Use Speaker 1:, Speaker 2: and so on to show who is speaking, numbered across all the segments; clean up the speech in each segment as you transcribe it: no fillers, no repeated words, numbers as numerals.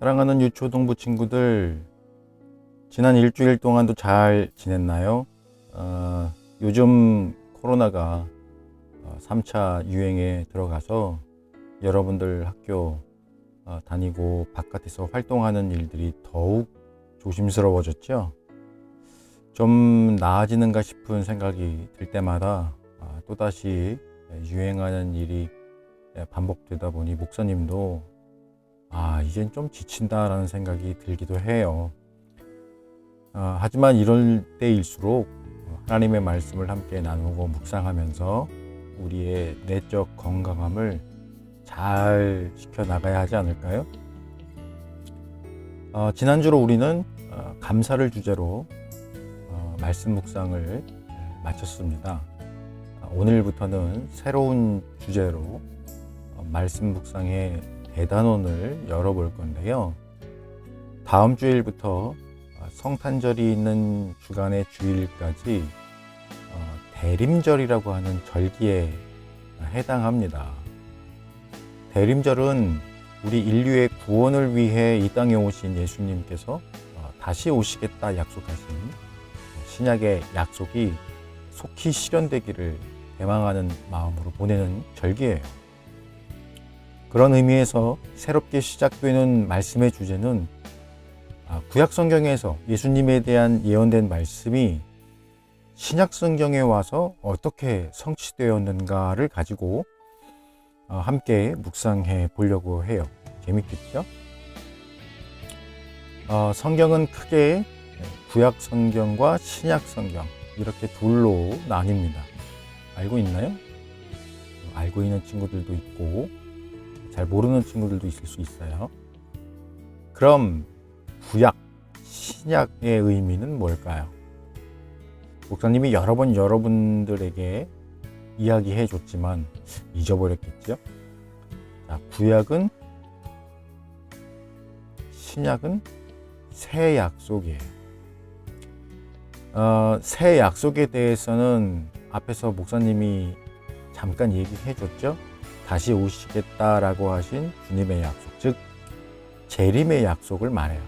Speaker 1: 사랑하는 유초동부 친구들, 지난 일주일 동안도 잘 지냈나요? 요즘 코로나가 3차 유행에 들어가서 여러분들 학교 다니고 바깥에서 활동하는 일들이 더욱 조심스러워졌죠? 좀 나아지는가 싶은 생각이 들 때마다 또다시 유행하는 일이 반복되다 보니 목사님도 이젠 좀 지친다라는 생각이 들기도 해요. 하지만 이럴 때일수록 하나님의 말씀을 함께 나누고 묵상하면서 우리의 내적 건강함을 잘 지켜나가야 하지 않을까요? 지난주로 우리는 감사를 주제로 말씀 묵상을 마쳤습니다. 오늘부터는 새로운 주제로 말씀 묵상의 대단원을 열어볼 건데요. 다음 주일부터 성탄절이 있는 주간의 주일까지 대림절이라고 하는 절기에 해당합니다. 대림절은 우리 인류의 구원을 위해 이 땅에 오신 예수님께서 다시 오시겠다 약속하신 신약의 약속이 속히 실현되기를 대망하는 마음으로 보내는 절기예요. 그런 의미에서 새롭게 시작되는 말씀의 주제는 구약 성경에서 예수님에 대한 예언된 말씀이 신약 성경에 와서 어떻게 성취되었는가를 가지고 함께 묵상해 보려고 해요. 재밌겠죠? 성경은 크게 구약 성경과 신약 성경 이렇게 둘로 나뉩니다. 알고 있나요? 알고 있는 친구들도 있고 잘 모르는 친구들도 있을 수 있어요. 그럼 구약, 신약의 의미는 뭘까요? 목사님이 여러 번 여러분들에게 이야기해 줬지만 잊어버렸겠죠? 구약은, 신약은 새 약속이에요. 새 약속에 대해서는 앞에서 목사님이 잠깐 얘기해 줬죠? 다시 오시겠다라고 하신 주님의 약속, 즉 재림의 약속을 말해요.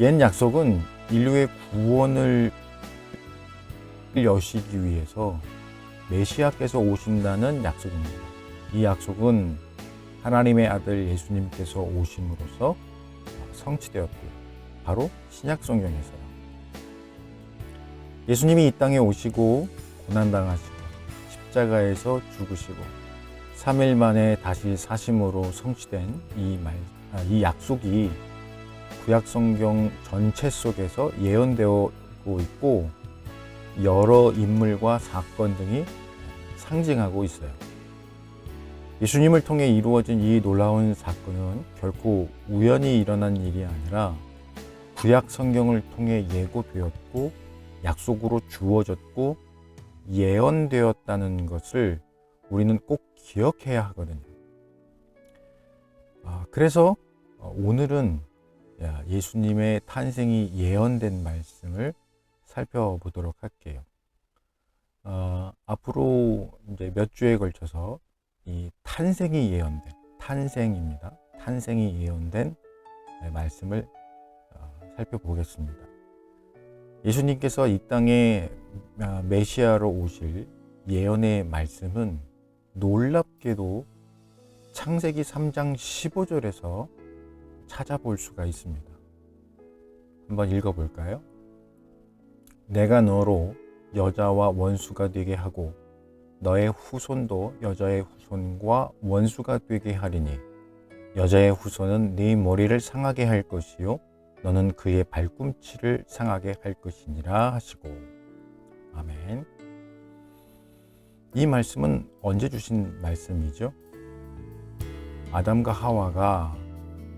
Speaker 1: 옛 약속은 인류의 구원을 여시기 위해서 메시아께서 오신다는 약속입니다. 이 약속은 하나님의 아들 예수님께서 오심으로써 성취되었고요. 바로 신약 성경에서요. 예수님이 이 땅에 오시고 고난당하시고 십자가에서 죽으시고 3일 만에 다시 사심으로 성취된 이 약속이 구약 성경 전체 속에서 예언되고 있고 여러 인물과 사건 등이 상징하고 있어요. 예수님을 통해 이루어진 이 놀라운 사건은 결코 우연히 일어난 일이 아니라 구약 성경을 통해 예고되었고 약속으로 주어졌고 예언되었다는 것을 우리는 꼭 기억해야 하거든요. 그래서 오늘은 예수님의 탄생이 예언된 말씀을 살펴보도록 할게요. 앞으로 이제 몇 주에 걸쳐서 이 탄생이 예언된, 탄생입니다. 탄생이 예언된 말씀을 살펴보겠습니다. 예수님께서 이 땅에 메시아로 오실 예언의 말씀은 놀랍게도 창세기 3장 15절에서 찾아볼 수가 있습니다. 한번 읽어볼까요? 내가 너로 여자와 원수가 되게 하고 너의 후손도 여자의 후손과 원수가 되게 하리니 여자의 후손은 네 머리를 상하게 할 것이요 너는 그의 발꿈치를 상하게 할 것이니라 하시고. 아멘. 이 말씀은 언제 주신 말씀이죠? 아담과 하와가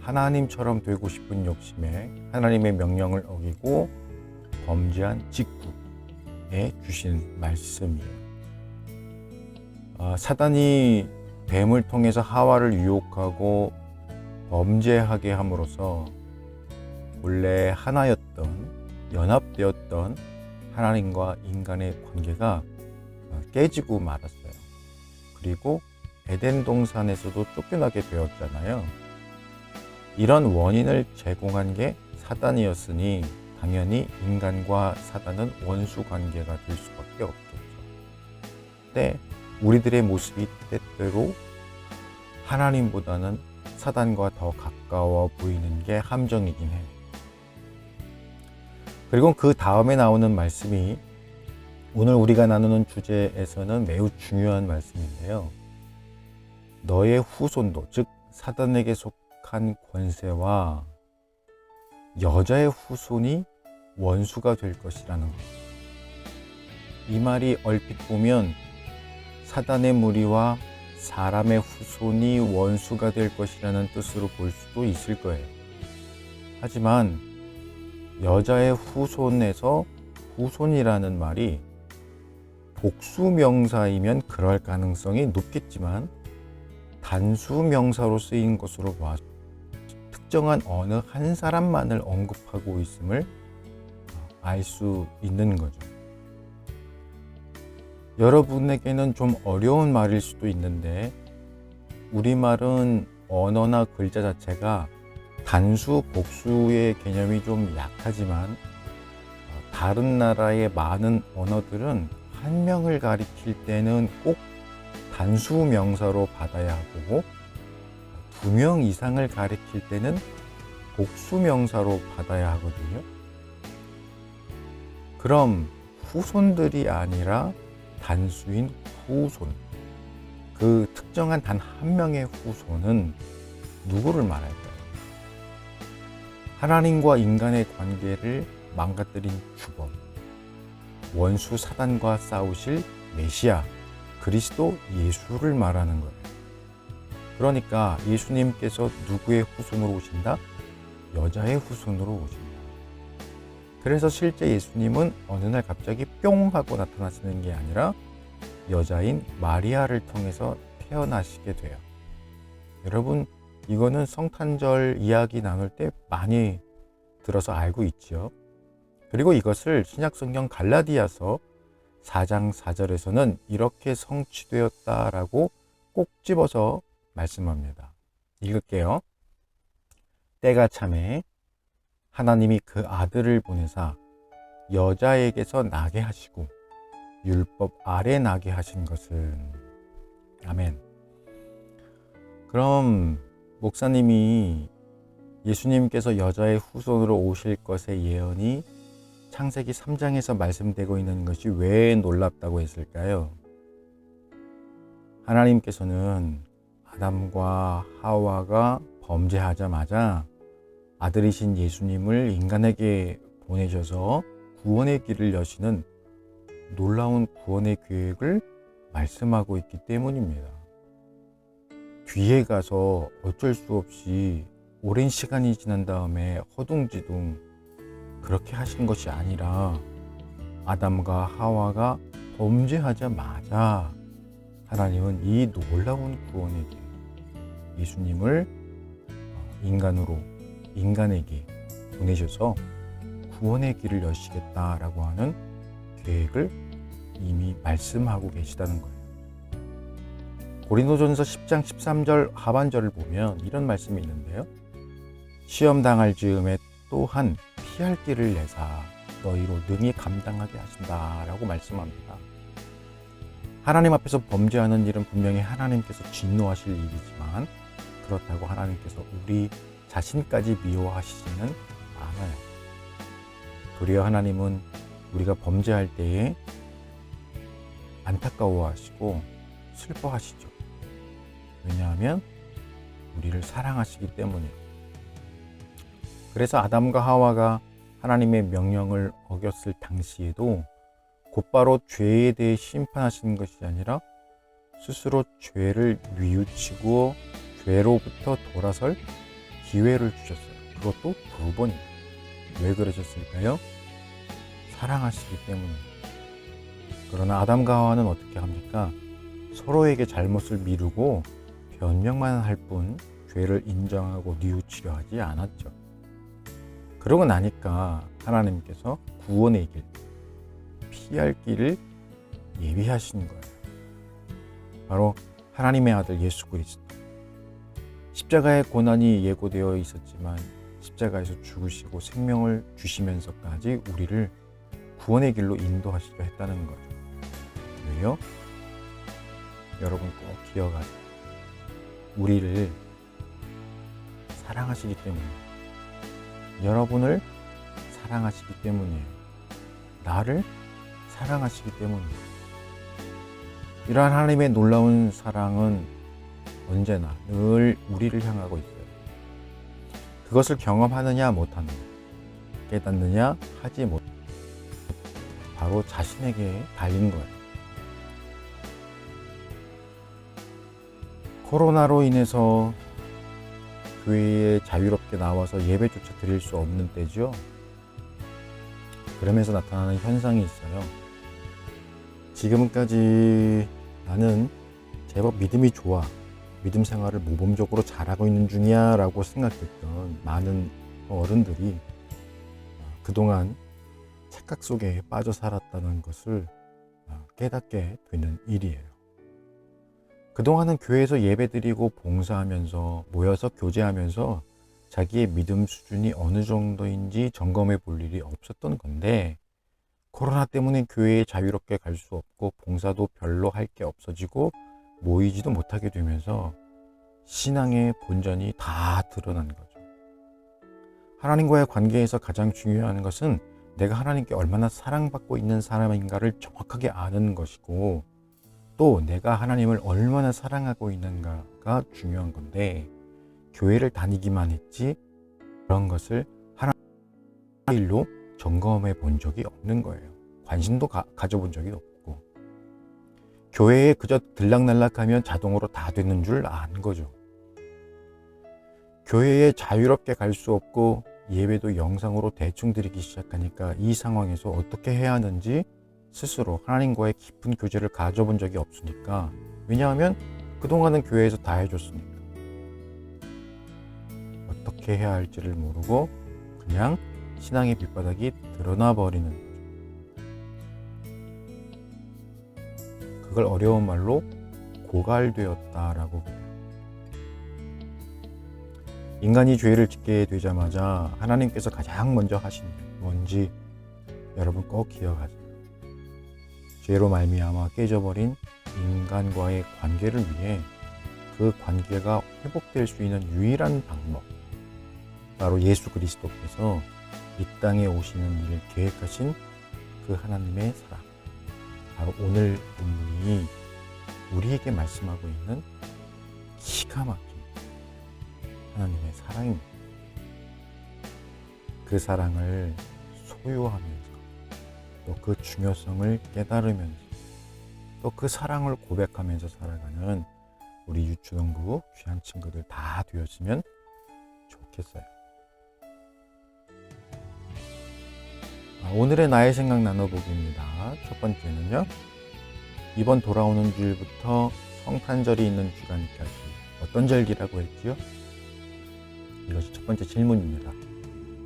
Speaker 1: 하나님처럼 되고 싶은 욕심에 하나님의 명령을 어기고 범죄한 직후에 주신 말씀이에요. 사단이 뱀을 통해서 하와를 유혹하고 범죄하게 함으로써 원래 하나였던, 연합되었던 하나님과 인간의 관계가 깨지고 말았어요. 그리고 에덴 동산에서도 쫓겨나게 되었잖아요. 이런 원인을 제공한 게 사단이었으니 당연히 인간과 사단은 원수 관계가 될 수밖에 없겠죠. 근데 우리들의 모습이 때때로 하나님보다는 사단과 더 가까워 보이는 게 함정이긴 해요. 그리고 그 다음에 나오는 말씀이 오늘 우리가 나누는 주제에서는 매우 중요한 말씀인데요. 너의 후손도, 즉 사단에게 속한 권세와 여자의 후손이 원수가 될 것이라는 것. 이 말이 얼핏 보면 사단의 무리와 사람의 후손이 원수가 될 것이라는 뜻으로 볼 수도 있을 거예요. 하지만 여자의 후손에서 후손이라는 말이 복수명사이면 그럴 가능성이 높겠지만 단수명사로 쓰인 것으로 봐서 특정한 어느 한 사람만을 언급하고 있음을 알 수 있는 거죠. 여러분에게는 좀 어려운 말일 수도 있는데 우리말은 언어나 글자 자체가 단수, 복수의 개념이 좀 약하지만 다른 나라의 많은 언어들은 한 명을 가리킬 때는 꼭 단수 명사로 받아야 하고 2명 이상을 가리킬 때는 복수 명사로 받아야 하거든요. 그럼 후손들이 아니라 단수인 후손, 그 특정한 단 한 명의 후손은 누구를 말할까요? 하나님과 인간의 관계를 망가뜨린 주범, 원수 사단과 싸우실 메시아, 그리스도 예수를 말하는 거예요. 그러니까 예수님께서 누구의 후손으로 오신다? 여자의 후손으로 오신다. 그래서 실제 예수님은 어느 날 갑자기 뿅 하고 나타나시는 게 아니라 여자인 마리아를 통해서 태어나시게 돼요. 여러분, 이거는 성탄절 이야기 나눌 때 많이 들어서 알고 있죠. 그리고 이것을 신약성경 갈라디아서 4장 4절에서는 이렇게 성취되었다라고 꼭 집어서 말씀합니다. 읽을게요. 때가 차매 하나님이 그 아들을 보내사 여자에게서 나게 하시고 율법 아래 나게 하신 것은. 아멘. 그럼 목사님이 예수님께서 여자의 후손으로 오실 것의 예언이 창세기 3장에서 말씀되고 있는 것이 왜 놀랍다고 했을까요? 하나님께서는 아담과 하와가 범죄하자마자 아들이신 예수님을 인간에게 보내셔서 구원의 길을 여시는 놀라운 구원의 계획을 말씀하고 있기 때문입니다. 뒤에 가서 어쩔 수 없이 오랜 시간이 지난 다음에 허둥지둥 그렇게 하신 것이 아니라 아담과 하와가 범죄하자마자 하나님은 이 놀라운 구원의 길, 예수님을 인간에게 보내셔서 구원의 길을 여시겠다라고 하는 계획을 이미 말씀하고 계시다는 거예요. 고린도전서 10장 13절 하반절을 보면 이런 말씀이 있는데요. 시험 당할 즈음에 또한 피할 길을 내사 너희로 능히 감당하게 하신다라고 말씀합니다. 하나님 앞에서 범죄하는 일은 분명히 하나님께서 진노하실 일이지만 그렇다고 하나님께서 우리 자신까지 미워하시지는 않아요. 도리어 하나님은 우리가 범죄할 때에 안타까워하시고 슬퍼하시죠. 왜냐하면 우리를 사랑하시기 때문이에요. 그래서 아담과 하와가 하나님의 명령을 어겼을 당시에도 곧바로 죄에 대해 심판하시는 것이 아니라 스스로 죄를 뉘우치고 죄로부터 돌아설 기회를 주셨어요. 그것도 2번이에요. 왜 그러셨을까요? 사랑하시기 때문입니다. 그러나 아담과 하와는 어떻게 합니까? 서로에게 잘못을 미루고 변명만 할 뿐 죄를 인정하고 뉘우치려 하지 않았죠. 그러고 나니까 하나님께서 구원의 길, 피할 길을 예비하신 거예요. 바로 하나님의 아들 예수 그리스도. 십자가의 고난이 예고되어 있었지만 십자가에서 죽으시고 생명을 주시면서까지 우리를 구원의 길로 인도하시려 했다는 거죠. 왜요? 여러분 꼭 기억하세요. 우리를 사랑하시기 때문이에요. 여러분을 사랑하시기 때문이에요. 나를 사랑하시기 때문이에요. 이러한 하나님의 놀라운 사랑은 언제나 늘 우리를 향하고 있어요. 그것을 경험하느냐 못하느냐, 깨닫느냐 하지 못, 바로 자신에게 달린 거예요. 코로나로 인해서 교회에 자유롭게 나와서 예배조차 드릴 수 없는 때죠. 그러면서 나타나는 현상이 있어요. 지금까지 나는 제법 믿음이 좋아, 믿음 생활을 모범적으로 잘하고 있는 중이야 라고 생각했던 많은 어른들이 그동안 착각 속에 빠져 살았다는 것을 깨닫게 되는 일이에요. 그동안은 교회에서 예배드리고 봉사하면서 모여서 교제하면서 자기의 믿음 수준이 어느 정도인지 점검해 볼 일이 없었던 건데, 코로나 때문에 교회에 자유롭게 갈 수 없고 봉사도 별로 할 게 없어지고 모이지도 못하게 되면서 신앙의 본전이 다 드러난 거죠. 하나님과의 관계에서 가장 중요한 것은 내가 하나님께 얼마나 사랑받고 있는 사람인가를 정확하게 아는 것이고, 또 내가 하나님을 얼마나 사랑하고 있는가가 중요한 건데, 교회를 다니기만 했지 그런 것을 하나님의 일로 점검해 본 적이 없는 거예요. 관심도 가져본 적이 없고, 교회에 그저 들락날락하면 자동으로 다 되는 줄 아는 거죠. 교회에 자유롭게 갈 수 없고 예배도 영상으로 대충 드리기 시작하니까 이 상황에서 어떻게 해야 하는지 스스로 하나님과의 깊은 교제를 가져본 적이 없으니까, 왜냐하면 그동안은 교회에서 다 해줬으니까 어떻게 해야 할지를 모르고 그냥 신앙의 밑바닥이 드러나 버리는 거죠. 그걸 어려운 말로 고갈되었다라고 그래요. 인간이 죄를 짓게 되자마자 하나님께서 가장 먼저 하신 일 뭔지 여러분 꼭 기억하세요. 죄로 말미암아 깨져버린 인간과의 관계를 위해 그 관계가 회복될 수 있는 유일한 방법, 바로 예수 그리스도께서 이 땅에 오시는 일을 계획하신 그 하나님의 사랑, 바로 오늘 본문이 우리에게 말씀하고 있는 기가 막힌 하나님의 사랑입니다. 그 사랑을 소유하면서 또 그 중요성을 깨달으면서 또 그 사랑을 고백하면서 살아가는 우리 유초동부 귀한 친구들 다 되었으면 좋겠어요. 오늘의 나의 생각 나눠보기입니다. 첫 번째는요, 이번 돌아오는 주일부터 성탄절이 있는 주간까지 어떤 절기라고 했지요? 이것이 첫 번째 질문입니다.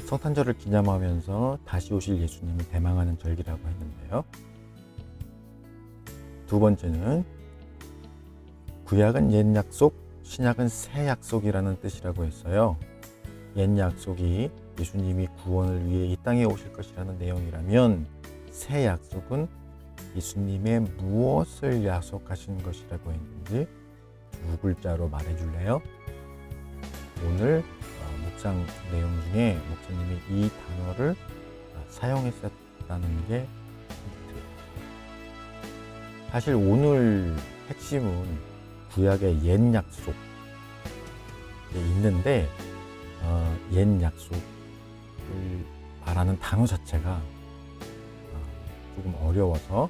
Speaker 1: 성탄절을 기념하면서 다시 오실 예수님을 대망하는 절기라고 했는데요. 두 번째는 구약은 옛 약속, 신약은 새 약속이라는 뜻이라고 했어요. 옛 약속이 예수님이 구원을 위해 이 땅에 오실 것이라는 내용이라면, 새 약속은 예수님의 무엇을 약속하신 것이라고 했는지 두 글자로 말해줄래요? 오늘 묵상 내용 중에 목사님이 이 단어를 사용했었다는 게 힌트예요. 사실 오늘 핵심은 구약의 옛 약속에 있는데, 옛 약속을 말하는 단어 자체가 조금 어려워서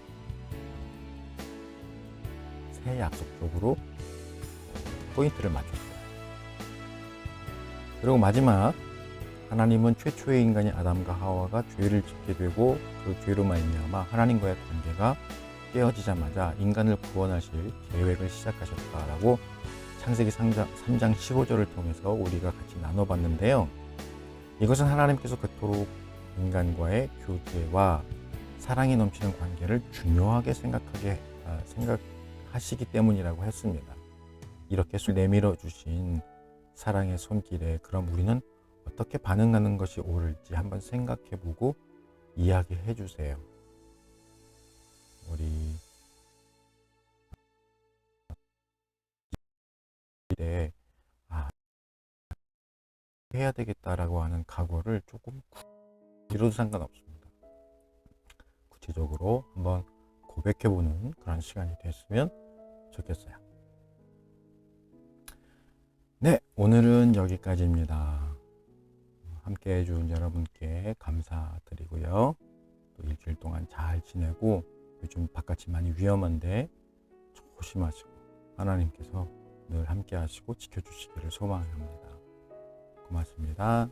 Speaker 1: 새 약속 쪽으로 포인트를 맞췄어요. 그리고 마지막, 하나님은 최초의 인간인 아담과 하와가 죄를 짓게 되고 그 죄로 말미암아 하나님과의 관계가 깨어지자마자 인간을 구원하실 계획을 시작하셨다라고 창세기 3장 15절을 통해서 우리가 같이 나눠봤는데요. 이것은 하나님께서 그토록 인간과의 교제와 사랑이 넘치는 관계를 중요하게 생각하시기 때문이라고 했습니다. 이렇게 내밀어 주신 사랑의 손길에 그럼 우리는 어떻게 반응하는 것이 옳을지 한번 생각해 보고 이야기해 주세요. 우리 일에 해야 되겠다라고 하는 각오를 조금 이뤄도 상관없습니다. 구체적으로 한번 고백해보는 그런 시간이 됐으면 좋겠어요. 네, 오늘은 여기까지입니다. 함께 해준 여러분께 감사드리고요. 또 일주일 동안 잘 지내고, 요즘 바깥이 많이 위험한데 조심하시고 하나님께서 늘 함께 하시고 지켜주시기를 소망합니다. 고맙습니다.